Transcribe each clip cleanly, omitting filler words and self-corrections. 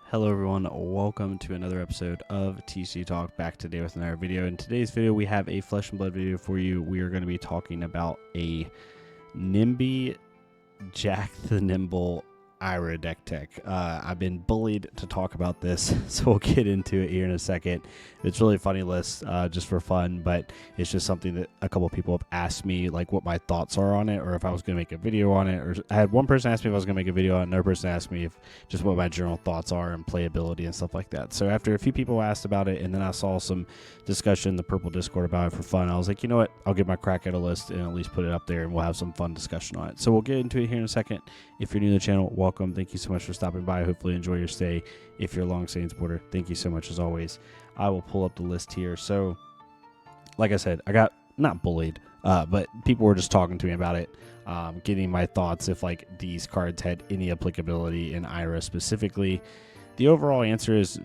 Hello everyone, welcome to another episode of TCG Talk, back today with another video. In today's video we have a flesh and blood video for you. We are going to be talking about a Nimby Jack the Nimble Ira deck tech. I've been bullied to talk about this, so we'll get into it here in a second. It's a really funny list, just for fun, but it's just something that a couple people have asked me, like what my thoughts are on it, or if I was going to make a video on it. Or I had one person ask me if I was going to make a video on it, another person asked me if just what my general thoughts are and playability and stuff like that. So after a few people asked about it, and then I saw some discussion in the Purple Discord about it for fun, I was like, you know what, I'll get my crack at a list and at least put it up there, and we'll have some fun discussion on it. So we'll get into it here in a second. If you're new to the channel, welcome. Thank you so much for stopping by. Hopefully enjoy your stay. If you're a long-staying supporter, thank you so much as always. I will pull up the list here. So, like I said, I got not bullied, but people were just talking to me about it, getting my thoughts if like these cards had any applicability in IRA specifically. The overall answer is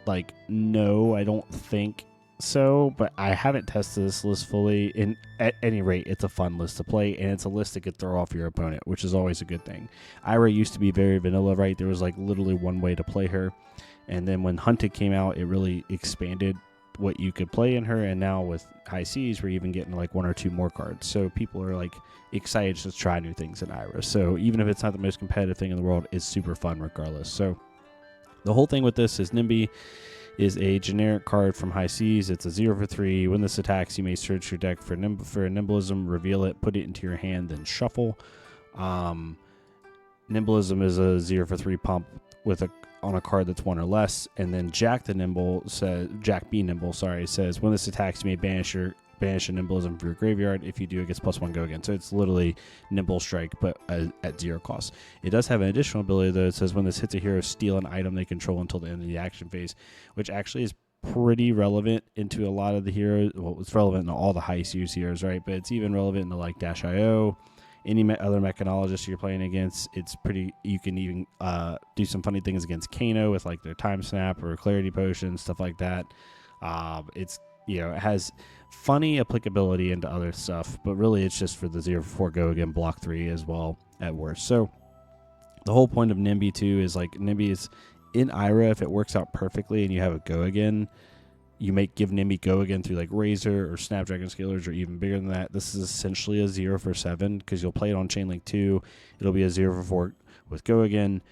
like no, I don't think so, but I haven't tested this list fully. At any rate, it's a fun list to play, and it's a list that could throw off your opponent, which is always a good thing. Ira used to be very vanilla, right? There was like literally one way to play her, and then when Hunted came out, it really expanded what you could play in her, and now with High Seas, we're even getting like one or two more cards. So people are like excited to try new things in Ira. So even if it's not the most competitive thing in the world, it's super fun regardless. So the whole thing with this is Nimby is a generic card from High Seas. It's a 0 for 3. When this attacks, you may search your deck for a Nimblism, reveal it, put it into your hand, then shuffle. Nimblism is a 0 for 3 pump with on a card that's 1 or less. And then Jack B Nimble says, when this attacks, you may banish a Nimblism from your graveyard. If you do, it gets +1 go again. So it's literally Nimble Strike, but at 0 cost. It does have an additional ability, though. It says when this hits a hero, steal an item they control until the end of the action phase, which actually is pretty relevant into a lot of the heroes. Well, it's relevant in all the high series heroes, right? But it's even relevant into like Dash.io, any other mechanologist you're playing against. It's pretty. You can even do some funny things against Kano with like their Time Snap or Clarity Potion, stuff like that. It has funny applicability into other stuff, but really it's just for the 0 for 4 go again, block 3 as well at worst. So the whole point of Nimby too is like Nimby is in Ira. If it works out perfectly and you have a go again, you may give Nimby go again through like Razor or Snapdragon Scalers or even bigger than that. This is essentially a 0 for 7 because you'll play it on Chainlink 2. It'll be a 0 for 4 with go again.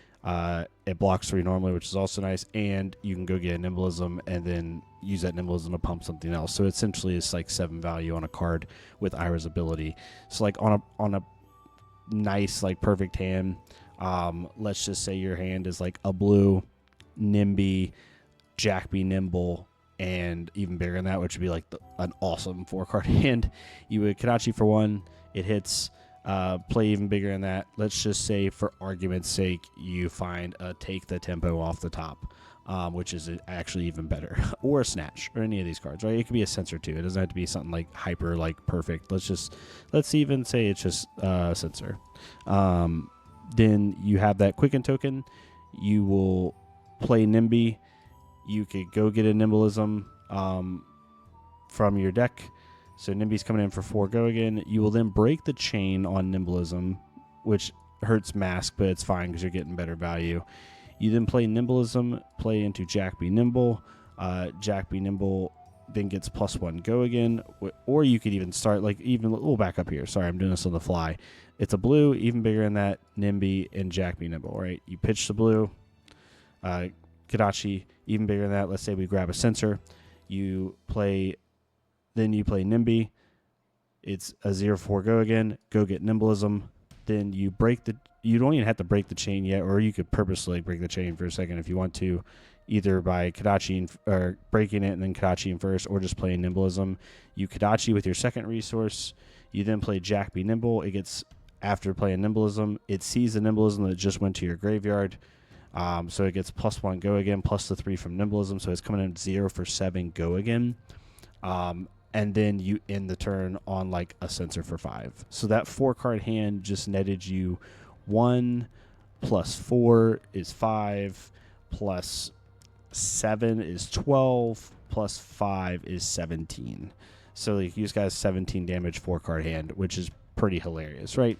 It blocks 3 normally, which is also nice, and you can go get a Nimblism and then use that Nimblism to pump something else. So essentially it's like 7 value on a card with Ira's ability. So like on a nice like perfect hand, let's just say your hand is like a blue Nimby, Jack B Nimble, and even bigger than that, which would be like an awesome 4-card hand. You would Kadachi for 1, it hits. Play even bigger than that. Let's just say, for argument's sake, you find a Take the Tempo off the top, which is actually even better, or a Snatch, or any of these cards, right? It could be a Censor too. It doesn't have to be something like hyper, like perfect. Let's even say it's just Censor. Then you have that Quicken token. You will play Nimby. You could go get a Nimblism from your deck. So Nimby's coming in for 4 go again. You will then break the chain on Nimblism, which hurts Mask, but it's fine because you're getting better value. You then play Nimblism, play into Jack B Nimble. Jack B Nimble then gets +1 go again. Or you could even start, we'll back up here. Sorry, I'm doing this on the fly. It's a blue, even bigger than that, Nimby and Jack B Nimble, right? You pitch the blue, Kadachi, even bigger than that. Let's say we grab a Censor. Then you play Nimby. It's a 0 for 4 go again. Go get Nimblism. Then you you don't even have to break the chain yet, or you could purposely break the chain for a second if you want to, either by Kadachi or breaking it and then Kadachi first, or just playing Nimblism. You Kadachi with your second resource. You then play Jack B Nimble. It gets, after playing Nimblism, it sees the Nimblism that just went to your graveyard. So it gets +1 go again, plus the 3 from Nimblism. So it's coming in 0 for 7 go again. And then you end the turn on like a Censor for 5. So that 4-card hand just netted you 1 plus 4 is 5, plus 7 is 12, plus 5 is 17. So like, you just got a 17 damage 4-card hand, which is pretty hilarious, right?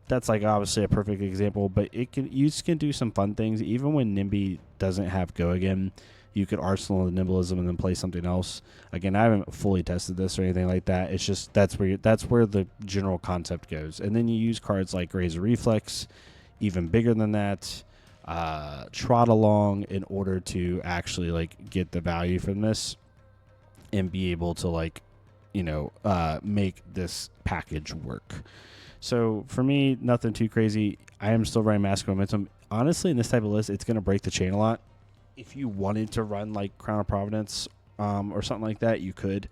that's like obviously a perfect example, but you can do some fun things. Even when Nimby doesn't have go again, you could arsenal the nimblism and then play something else. Again, I haven't fully tested this or anything like that. It's just that's where the general concept goes. And then you use cards like Razor Reflex, even bigger than that, Trot Along, in order to actually like get the value from this and be able to like, make this package work. So for me, nothing too crazy. I am still running Mask Momentum. Honestly, in this type of list, it's going to break the chain a lot. If you wanted to run like Crown of Providence or something like that, you could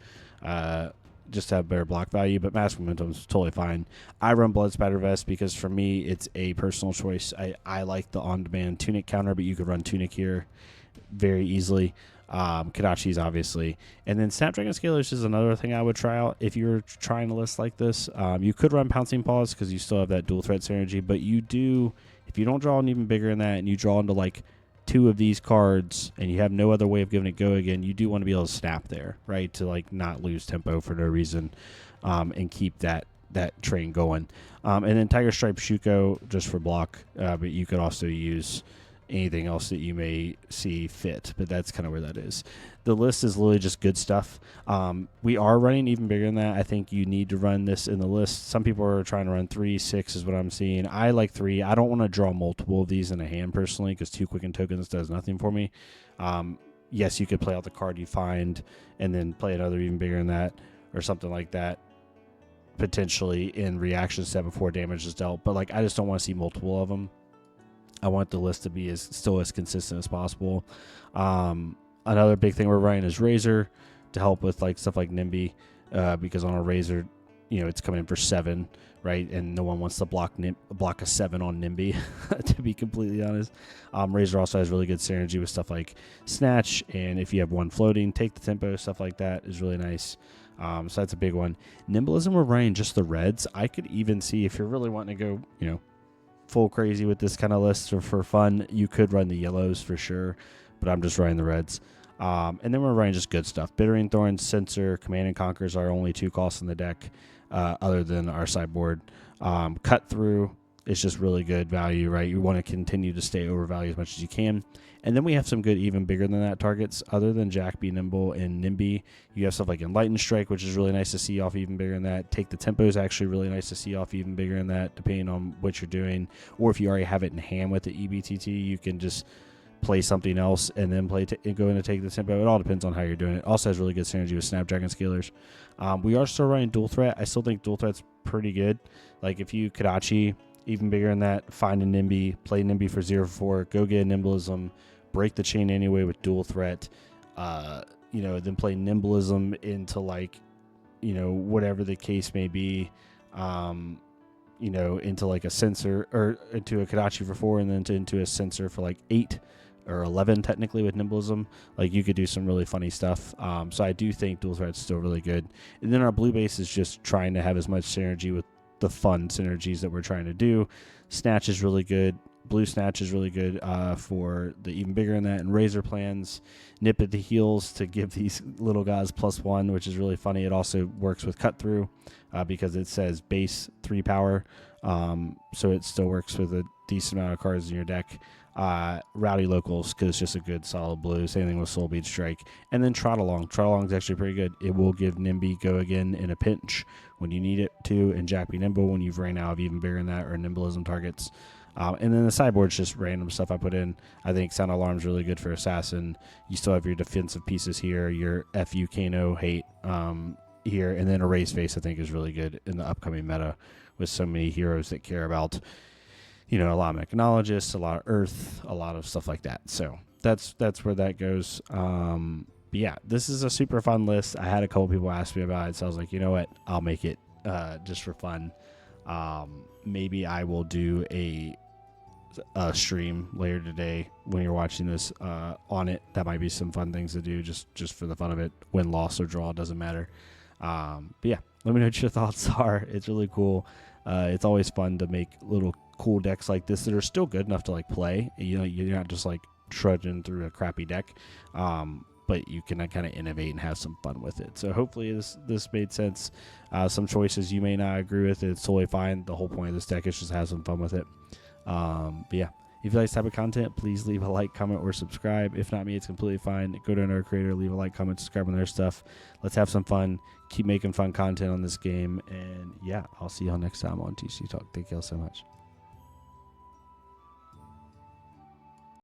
just have better block value. But Mask Momentum is totally fine. I run Blood Spatter Vest because for me, it's a personal choice. I like the on-demand Tunic counter, but you could run Tunic here very easily. Kadachi's obviously, and then Snapdragon Scalers is another thing I would try out if you're trying a list like this. You could run Pouncing Paws because you still have that dual threat synergy, but you do, if you don't draw an even bigger than that and you draw into like 2 of these cards and you have no other way of giving it go again, you do want to be able to snap there, right, to like not lose tempo for no reason, and keep that train going. And then Tiger Stripe Shuko just for block, but you could also use anything else that you may see fit, but that's kind of where that is. The list is literally just good stuff. We are running even bigger than that. I think you need to run this in the list. Some people are trying to run 3, 6 is what I'm seeing. I like 3. I don't want to draw multiple of these in a hand personally because 2 Quicken Tokens does nothing for me. Yes, you could play out the card you find and then play another even bigger than that or something like that, potentially in reaction step before damage is dealt. But like, I just don't want to see multiple of them. I want the list to be still as consistent as possible. Another big thing we're running is Razor to help with like stuff like Nimby, because on a Razor, it's coming in for 7, right? And no one wants to block a 7 on Nimby, to be completely honest. Razor also has really good synergy with stuff like Snatch, and if you have 1 floating, take the tempo, stuff like that is really nice. So that's a big one. Nimblism, we're running just the reds. I could even see if you're really wanting to go, full crazy with this kind of list or for fun, you could run the yellows for sure, but I'm just running the reds. And then we're running just good stuff. Bittering Thorns, Censor, Command and Conquers are only 2 costs in the deck, other than our sideboard. Cut Through is just really good value, right? You want to continue to stay overvalue as much as you can. And then we have some good, even bigger than that targets. Other than Jack Be Nimble and Nimby, you have stuff like Enlightened Strike, which is really nice to see off even bigger than that. Take the Tempo is actually really nice to see off even bigger than that, depending on what you're doing. Or if you already have it in hand with the EBTT, you can just play something else and then go in to take the Tempo. It all depends on how you're doing it. Also has really good synergy with Snapdragon Scalers. We are still running Dual Threat. I still think Dual Threat's pretty good. Like if you Kadachi, even bigger than that, find a Nimby, play Nimby for 0-4, go get a Nimblism, break the chain anyway with Dual Threat, then play Nimblism into like, whatever the case may be, into like a Sensor or into a Kadachi for 4 and then into a Sensor for like 8 or 11 technically with Nimblism. Like you could do some really funny stuff. So I do think Dual Threat's still really good. And then our blue base is just trying to have as much synergy with the fun synergies that we're trying to do. Snatch is really good. Blue Snatch is really good for the even bigger than that. And Razor plans Nip at the heels to give these little guys +1, which is really funny. It also works with Cut Through because it says base 3 power. So it still works with a decent amount of cards in your deck. Rowdy Locals because it's just a good solid blue. Same thing with Soul Bead Strike. And then Trot Along. Trot Along is actually pretty good. It will give Nimby go again in a pinch when you need it to, and Jack Be Nimble when you've ran out of even bigger than that or Nimblism targets. And then the sideboard's just random stuff I put in. I think Sound Alarm's really good for Assassin. You still have your defensive pieces here, your FU Kano hate here, and then Erase Face I think is really good in the upcoming meta with so many heroes that care about, a lot of Mechanologists, a lot of Earth, a lot of stuff like that. So that's where that goes. But yeah, this is a super fun list. I had a couple people ask me about it, so I was like, you know what? I'll make it just for fun. Maybe I will do a stream later today when you're watching this on it. That might be some fun things to do just for the fun of it. Win, loss, or draw, doesn't matter. But yeah, let me know what your thoughts are. It's really cool. It's always fun to make little cool decks like this that are still good enough to like play. You're not just like trudging through a crappy deck. But but you can kind of innovate and have some fun with it. So hopefully this made sense. Some choices you may not agree with, it's totally fine. The whole point of this deck is just have some fun with it. But yeah, if you like this type of content, please leave a like, comment, or subscribe. If not me, it's completely fine. Go to another creator, leave a like, comment, subscribe on their stuff. Let's have some fun. Keep making fun content on this game. And yeah, I'll see y'all next time on TCG Talk. Thank y'all so much.